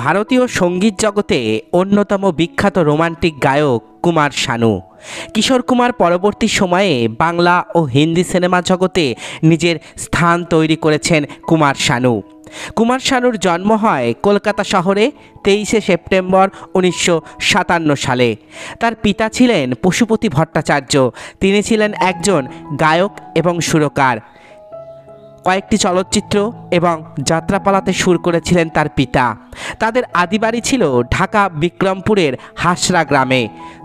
ভারতীয় সঙ্গীত জগতে অন্যতম বিখ্যাত রোমান্টিক গায়ক কুমার শানু। কিশোর কুমার পরবর্তী সময়ে বাংলা ও হিন্দি সিনেমা জগতে নিজের স্থান তৈরি করেছেন কুমার শানু। কুমার শানুর জন্ম হয় কলকাতা শহরে 23শে সেপ্টেম্বর 1957 সালে। তার পিতা ছিলেন পশুপতি ভট্টাচার্য। তিনি ছিলেন একজন গায়ক এবং সুরকার। কয়েকটি চলচ্চিত্র এবং যাত্রাপালাতে সুর করেছিলেন তার পিতা। তাদের আদি বাড়ি ছিল ঢাকা বিক্রমপুরের হাসরা গ্রামে।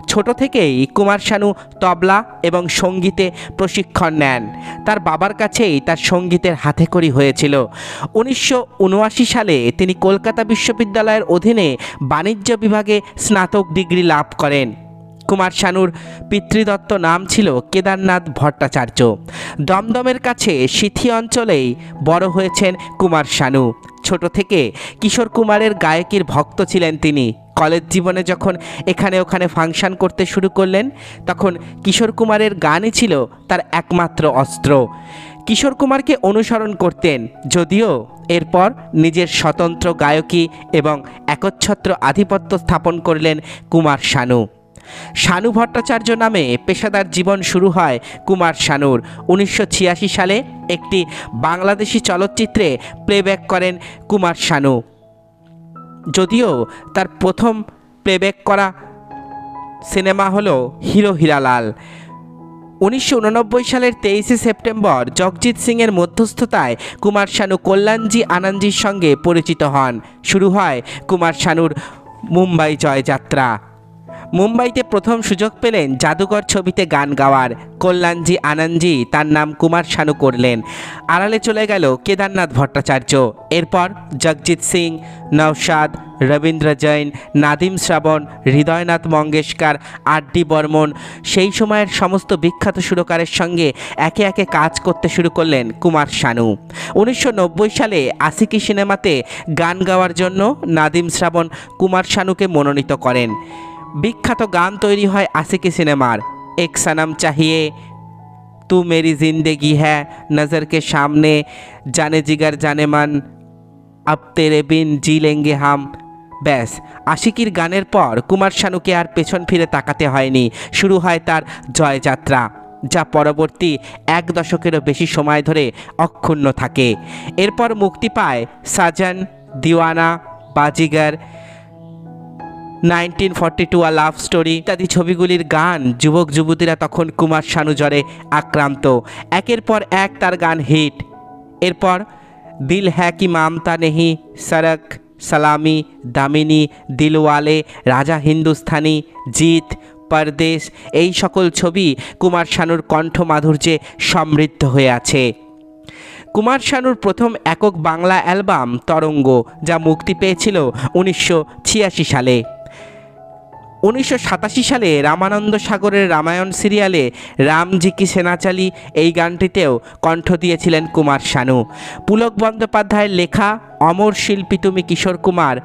ছোট থেকেই কুমার শানু তবলা এবং সঙ্গীতে প্রশিক্ষণ নেন। তার বাবার কাছেই তার সঙ্গীতের হাতেখড়ি হয়েছিল। 1979 সালে তিনি কলকাতা বিশ্ববিদ্যালয়ের অধীনে বাণিজ্য বিভাগে স্নাতক ডিগ্রি লাভ করেন। কুমার শানুর পিতৃদত্ত নাম ছিল কেদারনাথ ভট্টাচার্য। দমদমের কাছে সিথি অঞ্চলেই বড় হয়েছেন কুমার শানু। ছোট থেকে কিশোর কুমারের গায়কের ভক্ত ছিলেন তিনি। কলেজ জীবনে যখন এখানে ওখানে ফাংশন করতে শুরু করলেন, তখন কিশোর কুমারের গানই ছিল তার একমাত্র অস্ত্র। কিশোর কুমারকে অনুসরণ করতেন, যদিও এরপর নিজের স্বতন্ত্র গায়কী এবং একচ্ছত্র আধিপত্য স্থাপন করলেন কুমার শানু। শানু ভট্টাচার্য নামে পেশাদার জীবন শুরু হয় কুমার শানুর। 1986 সালে একটি বাংলাদেশি চলচ্চিত্রে প্লেব্যাক করেন কুমার শানু। যদিও তার প্রথম প্লেব্যাক করা সিনেমা হলো হিরো হীরালাল। 1989 সালের 23শে সেপ্টেম্বর জগজিৎ সিংয়ের মধ্যস্থতায় কুমার শানু কল্যাণজি আনন্দজির সঙ্গে পরিচিত হন। শুরু হয় কুমার শানুর মুম্বাই জয়যাত্রা। মুম্বাইতে প্রথম সুযোগ পেলেন জাদুঘর ছবিতে গান গাওয়ার। কল্যাণজি আনন্দজি তার নাম কুমার শানু করলেন। আড়ালে চলে গেল কেদারনাথ ভট্টাচার্য। এরপর জগজিৎ সিং, নওশাদ, রবীন্দ্র জৈন, নাদিম শ্রাবণ, হৃদয়নাথ মঙ্গেশকর, আর.ডি. বর্মন, সেই সময়ের সমস্ত বিখ্যাত সুরকারের সঙ্গে একে একে কাজ করতে শুরু করলেন কুমার শানু। 1990 সালে আশিকি সিনেমাতে গান গাওয়ার জন্য নাদিম শ্রাবণ কুমার শানুকে মনোনীত করেন। বিখ্যাত গান তৈরি হয় আশিকি সিনেমার। এক সনম চাহিয়ে, তু মেরি জিন্দেগি হ্যায়, নজর কে সামনে, জানে জিগার জানে মান, আব তেরে বিন জি লেঙ্গে হাম। ব্যাস, আশিকির গানের পর কুমার শানুকে আর পেছন ফিরে তাকাতে হয়নি। শুরু হয় তার জয়যাত্রা, যা পরবর্তী 1 দশকেরও বেশি সময় ধরে অক্ষুণ্ণ থাকে। এরপর মুক্তি পায় সাজন, দিওয়ানা, বাজিগর, 1942 আ লাভ স্টোরি ইত্যাদি ছবিগুলির গান। যুবক যুবতীরা তখন কুমার শানু জ্বরে আক্রান্ত। একের পর এক তার গান হিট। এরপর দিল হ্যায় কি মামতা নেহি, সড়ক, সালামি, দামিনী, দিলওয়ালে, রাজা হিন্দুস্তানি, জিত, পরদেশ, এই সকল ছবি কুমার শানুর কণ্ঠ মাধুর্যে সমৃদ্ধ হয়ে আছে। কুমার শানুর প্রথম একক বাংলা অ্যালবাম তরঙ্গ, যা মুক্তি পেয়েছিল 1986 সালে। 1987 সালে রামানন্দ সাগরের রামায়ণ সিরিয়ালে রামজি কি সেনাচালি, এই গানটিতেও কণ্ঠ দিয়েছিলেন কুমার শানু। পুলক বন্দ্যোপাধ্যায়ের লেখা অমর শিল্পী তুমি কিশোর কুমার,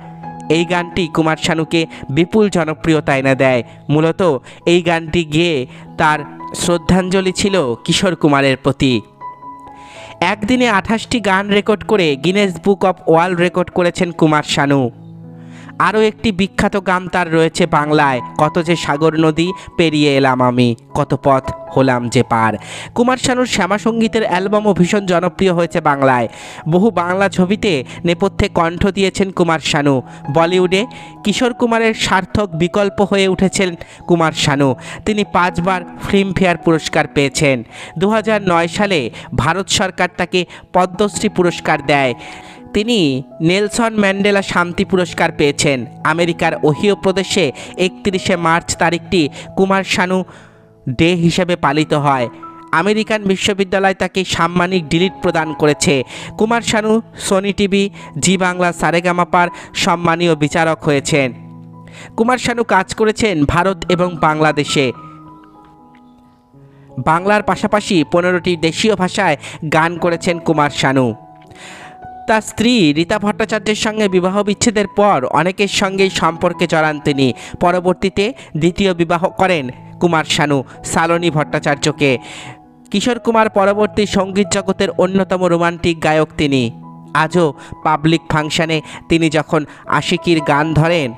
এই গানটি কুমার শানুকে বিপুল জনপ্রিয়তা এনে দেয়। মূলত এই গানটি গেয়ে তার শ্রদ্ধাঞ্জলি ছিল কিশোর কুমারের প্রতি। একদিনে 28টি গান রেকর্ড করে Guinness book of world record করেছেন কুমার শানু। আরও একটি বিখ্যাত গান তার রয়েছে বাংলায়, কত যে সাগর নদী পেরিয়ে এলাম আমি, কত পথ হলাম যে পার। কুমার শানুর শ্যামা সঙ্গীতের অ্যালবামও ভীষণ জনপ্রিয় হয়েছে বাংলায়। বহু বাংলা ছবিতে নেপথ্যে কণ্ঠ দিয়েছেন কুমার শানু। বলিউডে কিশোর কুমারের সার্থক বিকল্প হয়ে উঠেছেন কুমার শানু। তিনি 5 বার ফিল্মফেয়ার পুরস্কার পেয়েছেন। 2009 সালে ভারত সরকার তাকে পদ্মশ্রী পুরস্কার দেয়। তিনি নেলসন ম্যান্ডেলা শান্তি পুরস্কার পেয়েছেন। আমেরিকার ওহিও প্রদেশে 31শে মার্চ তারিখটি কুমার শানু ডে হিসেবে পালিত হয়। আমেরিকান বিশ্ববিদ্যালয় তাকে সাম্মানিক ডিলিট প্রদান করেছে। কুমার শানু সোনি টিভি, জি বাংলা, সারেগামাপার সম্মানীয় বিচারক হয়েছেন। কুমার শানু কাজ করেছেন ভারত এবং বাংলাদেশে। বাংলার পাশাপাশি 15টি দেশীয় ভাষায় গান করেছেন কুমার শানু। তার স্ত্রী রীতা ভট্টাচার্যের সঙ্গে বিবাহ বিচ্ছেদের পর অনেকের সঙ্গেই সম্পর্কে জড়ান তিনি। পরবর্তীতে দ্বিতীয় বিবাহ করেন কুমার শানু শালনী ভট্টাচার্যকে। কিশোর কুমার পরবর্তী সঙ্গীত জগতের অন্যতম রোমান্টিক গায়ক তিনি। আজও পাবলিক ফাংশনে তিনি যখন আশিকির গান ধরেন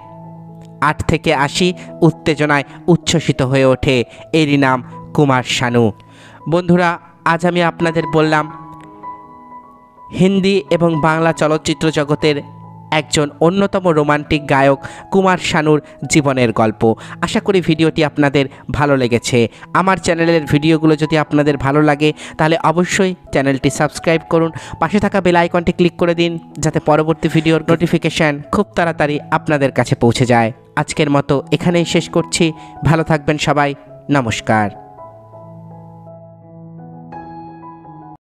8 থেকে 80 উত্তেজনায় উচ্ছ্বসিত হয়ে ওঠে। এরই নাম কুমার শানু। বন্ধুরা, আজ আমি আপনাদের বললাম হিন্দি এবং বাংলা চলচ্চিত্র জগতের একজন অন্যতম রোমান্টিক গায়ক কুমার শানুর জীবনের গল্প। আশা করি ভিডিওটি আপনাদের ভালো লেগেছে। আমার চ্যানেলের ভিডিওগুলো যদি আপনাদের ভালো লাগে তাহলে অবশ্যই চ্যানেলটি সাবস্ক্রাইব করুন, পাশে থাকা বেল আইকনটি ক্লিক করে দিন যাতে পরবর্তী ভিডিওর নোটিফিকেশান খুব তাড়াতাড়ি আপনাদের কাছে পৌঁছে যায়। আজকের মতো এখানেই শেষ করছি। ভালো থাকবেন সবাই। নমস্কার।